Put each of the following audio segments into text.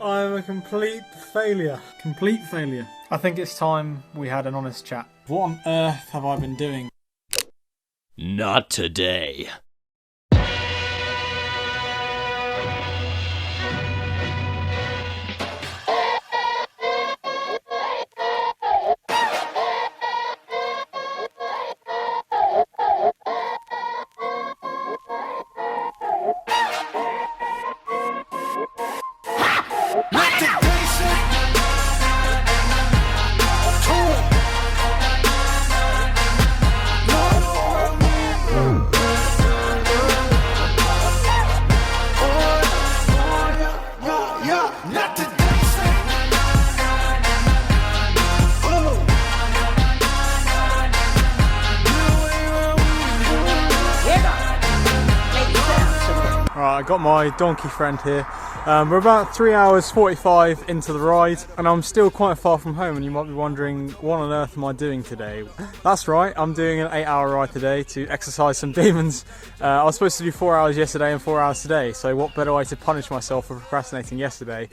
I'm a complete failure. Complete failure. I think it's time we had an honest chat. What on earth have I been doing? Not today. Alright, I got my donkey friend here. We're about 3 hours 45 into the ride and I'm still quite far from home, and you might be wondering, what on earth am I doing today? That's right, I'm doing an 8-hour ride today to exercise some demons. I was supposed to do 4 hours yesterday and 4 hours today, so what better way to punish myself for procrastinating yesterday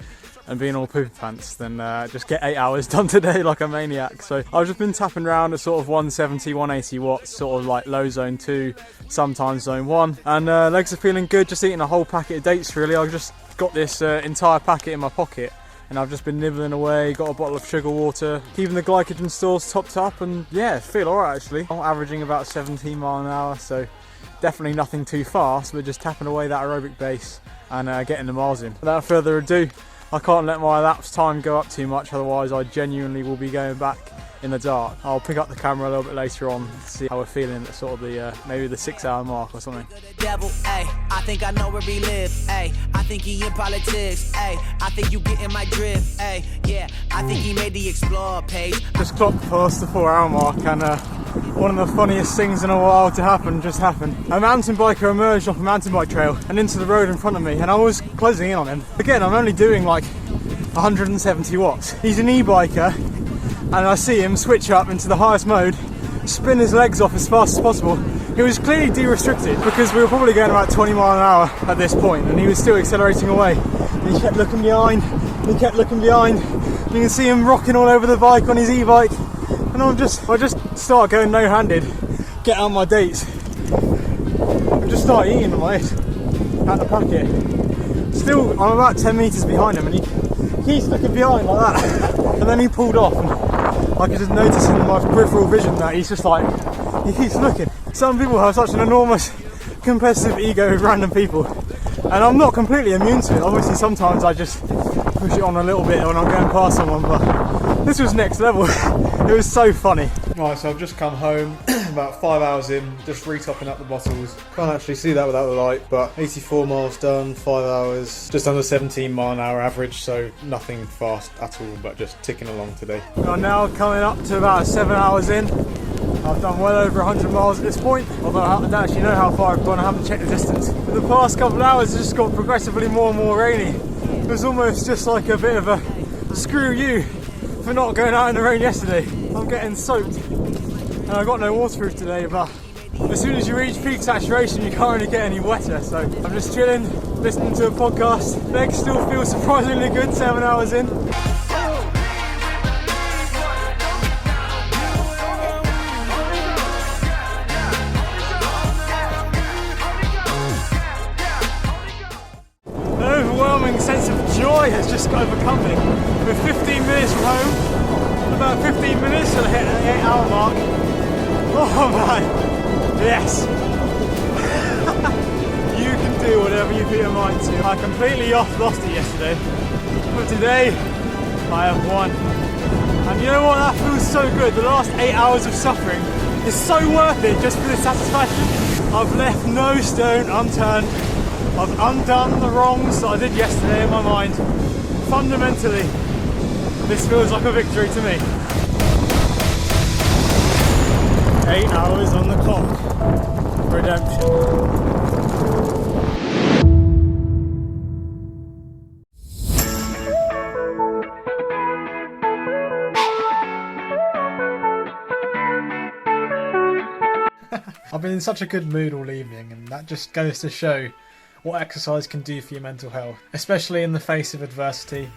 and being all poopy pants than just get 8 hours done today like a maniac. So I've just been tapping around at sort of 170, 180 watts, sort of like low zone 2, sometimes zone 1, and legs are feeling good. Just eating a whole packet of dates really. I've just got this entire packet in my pocket and I've just been nibbling away, got a bottle of sugar water, keeping the glycogen stores topped up, and yeah, feel alright actually. I'm averaging about 17 miles an hour, so definitely nothing too fast, but just tapping away that aerobic base and getting the miles in. Without further ado, I can't let my elapsed time go up too much, otherwise I genuinely will be going back in the dark. I'll pick up the camera a little bit later on to see how we're feeling at sort of the maybe the 6 hour mark or something. Devil, I think I know where he live. I think he in politics. I think you getting my drift. Yeah, I think he made the explore page. Just clocked past the 4 hour mark, and one of the funniest things in a while to happen just happened. A mountain biker emerged off a mountain bike trail and into the road in front of me, and I was closing in on him. Again, I'm only doing like 170 watts. He's an e-biker, and I see him switch up into the highest mode, spin his legs off as fast as possible. He was clearly de-restricted because we were probably going about 20 miles an hour at this point, and he was still accelerating away. And he kept looking behind, and he kept looking behind. You can see him rocking all over the bike on his e-bike, and I just start going no-handed, get out my dates, and just start eating them like out the packet. Still, I'm about 10 metres behind him, and he keeps looking behind like that. And then he pulled off, and I could just notice in my peripheral vision that he's just like, he keeps looking. Some people have such an enormous competitive ego with random people, and I'm not completely immune to it. Obviously sometimes I just push it on a little bit when I'm going past someone, but this was next level. It was so funny. Right, so I've just come home, about 5 hours in, just retopping up the bottles. Can't actually see that without the light, but 84 miles done, 5 hours, just under 17 mile an hour average, so nothing fast at all, but just ticking along today. I'm now coming up to about 7 hours in. I've done well over 100 miles at this point, although I don't actually know how far I've gone, I haven't checked the distance. For the past couple of hours it's just got progressively more and more rainy. It was almost just like a bit of a screw you for not going out in the rain yesterday. I'm getting soaked and I've got no waterproof today, but as soon as you reach peak saturation you can't really get any wetter, so I'm just chilling, listening to a podcast. Legs still feel surprisingly good 7 hours in. An overwhelming sense of joy has just overcome me. We're 15 minutes from home. About 15 minutes till I hit the 8 hour mark. Oh man, yes. You can do whatever you put your mind to. I completely lost it yesterday, but today I have won. And you know what, that feels so good. The last 8 hours of suffering is so worth it just for the satisfaction. I've left no stone unturned. I've undone the wrongs that I did yesterday in my mind. Fundamentally, this feels like a victory to me. 8 hours on the clock. Redemption. I've been in such a good mood all evening, and that just goes to show what exercise can do for your mental health, especially in the face of adversity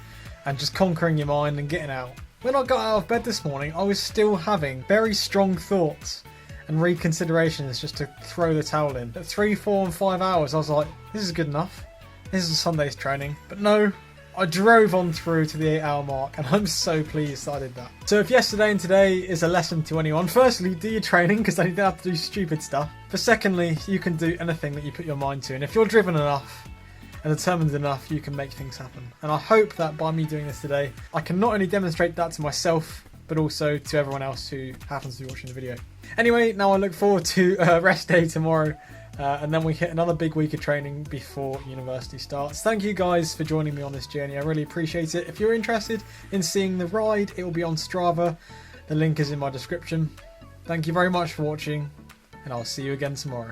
and just conquering your mind and getting out. When I got out of bed this morning, I was still having very strong thoughts and reconsiderations just to throw the towel in. At 3, 4 and 5 hours I was like, this is good enough. This is a Sunday's training. But no, I drove on through to the 8-hour mark and I'm so pleased that I did that. So if yesterday and today is a lesson to anyone, firstly, do your training because then you don't have to do stupid stuff. But secondly, you can do anything that you put your mind to, and if you're driven enough and determined enough, you can make things happen. And I hope that by me doing this today, I can not only demonstrate that to myself, but also to everyone else who happens to be watching the video. Anyway, now I look forward to rest day tomorrow, and then we hit another big week of training before university starts. Thank you guys for joining me on this journey. I really appreciate it. If you're interested in seeing the ride, it will be on Strava. The link is in my description. Thank you very much for watching, and I'll see you again tomorrow.